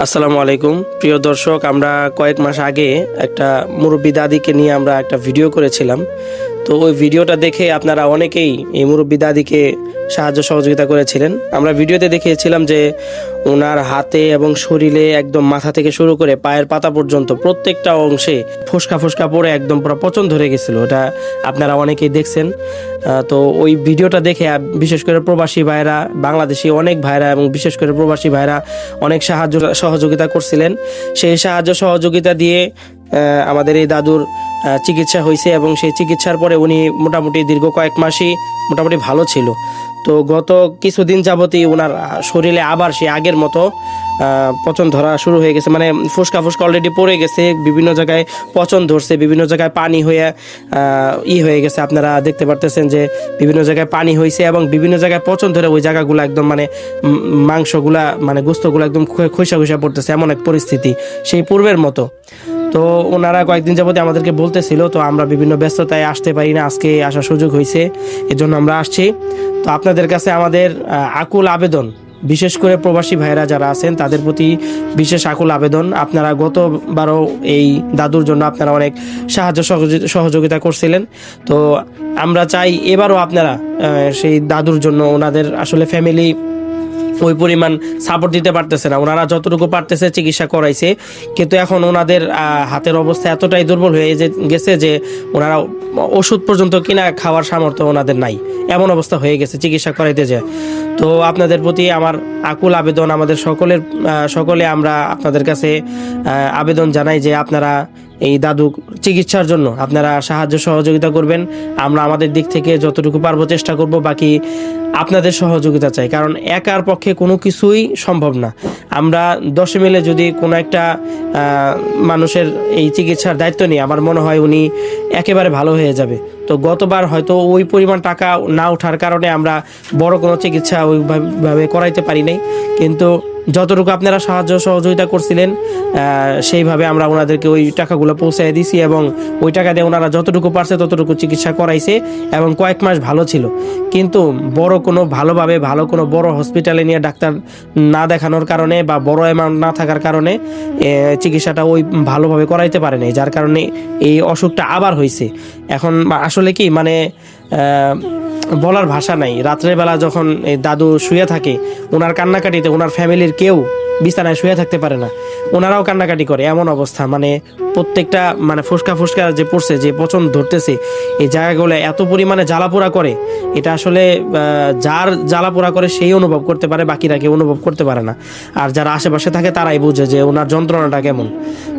আসসালামু আলাইকুম প্রিয় দর্শক, আমরা কয়েক মাস আগে একটা মুরব্বী দাদিকে নিয়ে আমরা একটা ভিডিও করেছিলাম। তো ওই ভিডিওটা দেখে আপনারা অনেকেই এই মুরব্বী দাদিকে সাহায্য সহযোগিতা করেছিলেন। আমরা ভিডিওতে দেখিয়েছিলাম যে ওনার হাতে এবং শরীরে একদম মাথা থেকে শুরু করে পায়ের পাতা পর্যন্ত প্রত্যেকটা অংশে ফোসকা ফোসকা পড়ে একদম পুরো পচন ধরে গেছিল। ওটা আপনারা অনেকেই দেখছেন। তো ওই ভিডিওটা দেখে বিশেষ করে প্রবাসী ভাইরা, বাংলাদেশি অনেক ভাইরা এবং বিশেষ করে প্রবাসী ভাইরা অনেক সাহায্য সহযোগিতা করছিলেন। সেই সাহায্য সহযোগিতা দিয়ে আমাদের এই দাদুর চিকিৎসা হয়েছে এবং সেই চিকিৎসার পরে উনি মোটামুটি দীর্ঘ কয়েক মাসই মোটামুটি ভালো ছিল। তো গত কিছুদিন যাবতই ওনার শরীরে আবার সে আগের মতো পচন ধরা শুরু হয়ে গেছে, মানে ফুসকা ফুসকা অলরেডি পড়ে গেছে, বিভিন্ন জায়গায় পচন ধরছে, বিভিন্ন জায়গায় পানি হয়ে হয়ে গেছে। আপনারা দেখতে পারতেছেন যে বিভিন্ন জায়গায় পানি হয়েছে এবং বিভিন্ন জায়গায় পচন ধরে ওই জায়গাগুলো একদম মানে মাংসগুলা মানে গোস্তগুলো একদম খসা খসা পড়তেছে, এমন এক পরিস্থিতি সেই পূর্বের মতো। তো ওনারা কয়েকদিন যাবত আমাদেরকে বলতেছিল, তো আমরা বিভিন্ন ব্যস্ততায় আসতে পারি না, আজকে আসার সুযোগ হয়েছে, এজন্য আমরা আসছি। তো আপনাদের কাছে আমাদের আকুল আবেদন, বিশেষ করে প্রবাসী ভাইরা যারা আছেন তাদের প্রতি বিশেষ আকুল আবেদন। আপনারা গতবারও এই দাদুর জন্য আপনারা অনেক সাহায্য সহযোগিতা করছিলেন। তো আমরা চাই এবারও আপনারা সেই দাদুর জন্য, ওনাদের আসলে ফ্যামিলি ওই পরিমাণ সাপোর্ট দিতে পারতেছে না, ওনারা যতটুকু পারতেছে চিকিৎসা করাইছে, কিন্তু এখন ওনাদের হাতের অবস্থা এতটাই দুর্বল হয়ে গেছে যে ওনারা ওষুধ পর্যন্ত কিনা খাওয়ার সামর্থ্য ওনাদের নাই, এমন অবস্থা হয়ে গেছে চিকিৎসা করাইতে যায়। তো আপনাদের প্রতি আমার আকুল আবেদন, আমাদের সকলে আমরা আপনাদের কাছে আবেদন জানাই যে আপনারা এই দাদু চিকিৎসার জন্য আপনারা সাহায্য সহযোগিতা করবেন। আমরা আমাদের দিক থেকে যতটুকু পারবো চেষ্টা করব, বাকি আপনাদের সহযোগিতা চাই, কারণ একার পক্ষে কোনো কিছুই সম্ভব না। আমরা 10 মিলে যদি কোনো একটা মানুষের এই চিকিৎসার দায়িত্ব নিই, আমার মনে হয় উনি একেবারে ভালো হয়ে যাবে। তো গতবার হয়তো ওই পরিমাণ টাকা না ওঠার কারণে আমরা বড় কোনো চিকিৎসা ওইভাবে করাইতে পারি নাই, কিন্তু যতটুকু আপনারা সাহায্য সহযোগিতা করছিলেন সেইভাবে আমরা ওনাদেরকে ওই টাকাগুলো পৌঁছায় দিছি এবং ওই টাকা দিয়ে ওনারা যতটুকু পারছে ততটুকু চিকিৎসা করাইছে এবং কয়েক মাস ভালো ছিল। কিন্তু ভালো কোনো বড় হসপিটালে নিয়ে ডাক্তার না দেখানোর কারণে বা বড় অ্যামাউন্ট না থাকার কারণে চিকিৎসাটা ওই ভালোভাবে করাইতে পারে নাই, যার কারণে এই অসুখটা আবার হয়েছে। এখন আসলে কি মানে বলার ভাষা নাই। রাত্রের বেলা যখন এই দাদু শুয়ে থাকে, ওনার কান্নাকাটিতে ওনার ফ্যামিলির কেউ বিছানায় শুয়ে থাকতে পারে না, ওনারাও কান্নাকাটি করে, এমন অবস্থা। মানে প্রত্যেকটা মানে ফুসকা ফুসকা যে পড়ছে, যে পচন ধরতেছে, এই জায়গাগুলো এত পরিমাণে জ্বালাপোড়া করে, এটা আসলে যার জ্বালাপোড়া করে সেই অনুভব করতে পারে, বাকিরা কেউ অনুভব করতে পারে না। আর যারা আশেপাশে থাকে তারাই বুঝে যে ওনার যন্ত্রণাটা কেমন।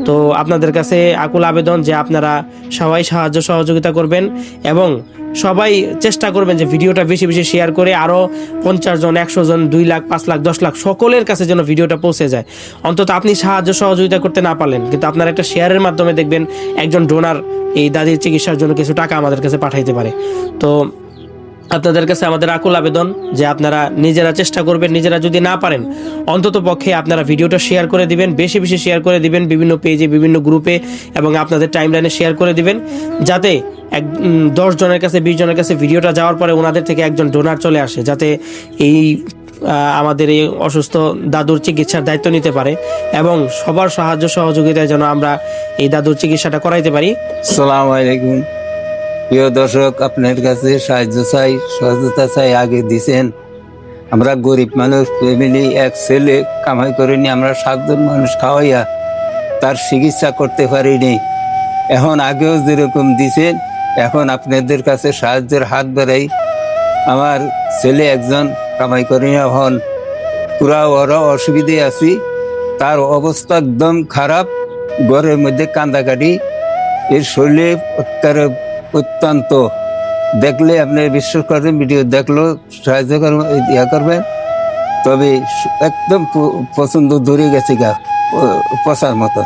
তো আপনাদের কাছে আকুল আবেদন যে আপনারা সবাই সাহায্য সহযোগিতা করবেন এবং সবাই চেষ্টা করবেন যে ভিডিওটা বেশি বেশি শেয়ার করে আরও 50 জন, 100 জন, 2 লাখ, 5 লাখ, 10 লাখ সকলের কাছে যেন ভিডিওটা পৌঁছে যায়। অন্তত আপনি সাহায্য সহযোগিতা করতে না পারলেন, কিন্তু আপনার একটা শেয়ারের মাধ্যমে দেখবেন একজন ডোনার এই দাদির চিকিৎসার জন্য কিছু টাকা আমাদের কাছে পাঠাইতে পারে। তো আপনাদের কাছে আমাদের আকুল আবেদন যে আপনারা নিজেরা চেষ্টা করবেন, নিজেরা যদি না পারেন অন্তত পক্ষে আপনারা ভিডিওটা শেয়ার করে দিবেন, বেশি বেশি শেয়ার করে দিবেন, বিভিন্ন পেজে, বিভিন্ন গ্রুপে এবং আপনাদের টাইমলাইনে শেয়ার করে দিবেন, যাতে 10 জনের কাছে, 20 জনের কাছে ভিডিওটা যাওয়ার পরে ওনাদের থেকে একজন ডোনার চলে আসে, যাতে এই আমাদের এই অসুস্থ দাদুর চিকিৎসার দায়িত্ব নিতে পারে এবং সবার সাহায্য সহযোগিতায় যেন আমরা এই দাদুর চিকিৎসাটা করাইতে পারি। আসসালামু আলাইকুম প্রিয় দর্শক, আপনার কাছে সাহায্য চাই, সহযোগিতা চাই। আগে দিছেন, আমরা গরিব মানুষ, ফ্যামিলি, এক ছেলে কামাই করিনি, আমরা 7 জন মানুষ খাওয়াইয়া তার চিকিৎসা করতে পারিনি। এখন আগেও যেরকম দিছেন, এখন আপনাদের কাছে সাহায্যের হাত বাড়াই। আমার ছেলে একজন কামাই করি না, হন পুরা ওরা অসুবিধে আছি, তার অবস্থা একদম খারাপ, ঘরের মধ্যে কান্দাকাটি, এর শরীরে অত্যন্ত দেখলে আপনি বিশ্বাস করবেন, ভিডিও দেখলো সাহায্য করবেন। তবে একদম পছন্দ ধরে গেছে গা পচার মতো,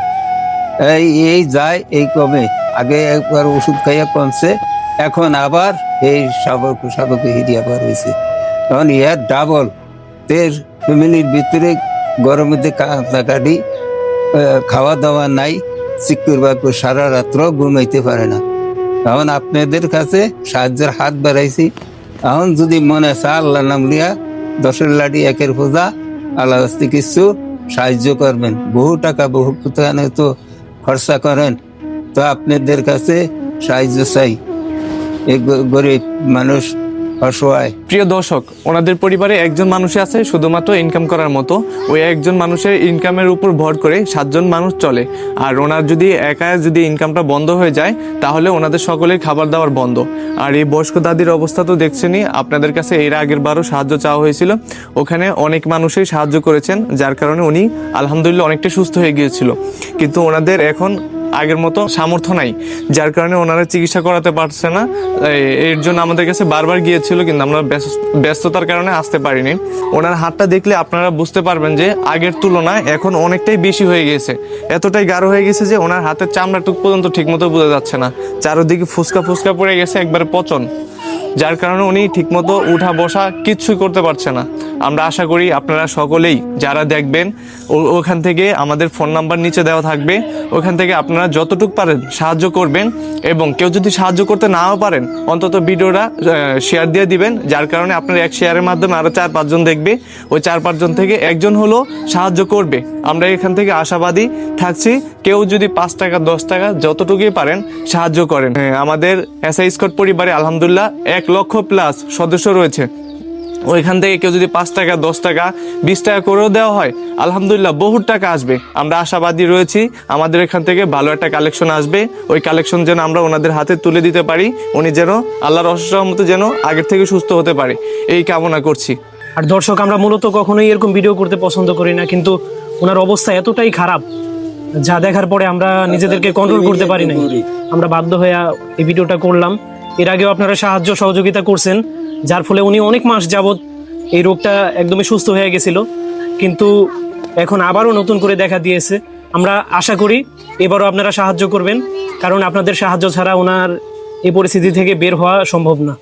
এই যায় এই কমে। আগে একবার ওষুধ খাইয়া কমছে, এখন আবার এই সাবক হিরিয়া বার হয়েছে। এখন ইয়ার ডাবল তের ফ্যামিলির ভিতরে গরমের মধ্যে কাটাকাটি, খাওয়া দাওয়া নাই, চিকুরবাগ সারা রাত্র ঘুমাইতে পারে না। এখন আপনাদের কাছে সাহায্যের হাত বাড়াইছি। এখন যদি মনে আছে আল্লাহ নাম লিয়া 10 লাঠি 1 পূজা, আল্লাহ কিছু সাহায্য করবেন। বহু টাকা বহু কোথায় তো খরচা করেন, তো আপনাদের কাছে সাহায্য চাই। এই গরিব মানুষ অসহায়। প্রিয় দর্শক, ওনাদের পরিবারে একজন মানুষই আছে শুধুমাত্র ইনকাম করার মতো। ওই একজন মানুষের ইনকামের উপর ভর করে 7 জন মানুষ চলে। আর ওনার যদি একা যদি ইনকামটা বন্ধ হয়ে যায় তাহলে ওনাদের সকলের খাবার দাবার বন্ধ। আর এই বয়স্ক দাদির অবস্থা তো দেখছেনই, আপনাদের কাছে এর আগের বারও সাহায্য চাওয়া হয়েছিল, ওখানে অনেক মানুষই সাহায্য করেছেন, যার কারণে উনি আলহামদুলিল্লাহ অনেকটা সুস্থ হয়ে গিয়েছিল। কিন্তু ওনাদের এখন আগের মতো সামর্থ্য নাই, যার কারণে ওনারা চিকিৎসা করাতে পারছে না। এর জন্য আমাদের কাছে বারবার গিয়েছিল, কিন্তু আমরা ব্যস্ততার কারণে আসতে পারিনি। ওনার হাতটা দেখলে আপনারা বুঝতে পারবেন যে আগের তুলনায় এখন অনেকটাই বেশি হয়ে গেছে, এতটাই গাঢ় হয়ে গেছে যে ওনার হাতের চামড়াটুক পর্যন্ত ঠিকমতো বোঝা যাচ্ছে না, চারোদিকে ফুসকা ফুসকা পড়ে গেছে, একবারে পচন, যার কারণে উনি ঠিকমতো উঠা বসা কিচ্ছুই করতে পারছে না। আমরা আশা করি আপনারা সকলেই যারা দেখবেন ওখান থেকে আমাদের ফোন নাম্বার নিচে দেওয়া থাকবে, ওখান থেকে আপনারা যতটুকু পারেন সাহায্য করবেন। এবং কেউ যদি সাহায্য করতে নাও পারেন অন্তত ভিডিওটা শেয়ার দিয়ে দিবেন, যার কারণে আপনার এক শেয়ারের মাধ্যমে আরও 4-5 জন দেখবে, ওই 4-5 জন থেকে একজন হলো সাহায্য করবে। আমরা এখান থেকে আশাবাদী থাকছি, কেউ যদি 5 টাকা 10 টাকা যতটুকুই পারেন সাহায্য করেন। আমাদের এসআই স্কট পরিবারে আলহামদুলিল্লাহ 1 লক্ষ প্লাস সদস্য রয়েছে। ওইখান থেকে কেউ যদি 5 টাকা 10 টাকা 20 টাকা করেও দেওয়া হয় আলহামদুলিল্লাহ বহুত টাকা আসবে। আমরা আশাবাদী রয়েছি আমাদের এখান থেকে ভালো একটা কালেকশন আসবে, ওই কালেকশন যেন আমরা ওনাদের হাতে তুলে দিতে পারি, উনি যেন আল্লাহর অশেষ রহমতে যেন আগের থেকে সুস্থ হতে পারে, এই কামনা করছি। আর দর্শক, আমরা মূলত কখনোই এরকম ভিডিও করতে পছন্দ করি না, কিন্তু ওনার অবস্থা এতটাই খারাপ যা দেখার পরে আমরা নিজেদেরকে কন্ট্রোল করতে পারি নাই, আমরা বাধ্য হয়ে এই ভিডিওটা করলাম। এর আগেও আপনারা সাহায্য সহযোগিতা করছেন, যার ফলে উনি অনেক মাস যাবত এই রোগটা একদমই সুস্থ হয়ে গেছিল, কিন্তু এখন আবারও নতুন করে দেখা দিয়েছে। আমরা আশা করি এবারও আপনারা সাহায্য করবেন, কারণ আপনাদের সাহায্য ছাড়া ওনার এই পরিস্থিতি থেকে বের হওয়া সম্ভব না।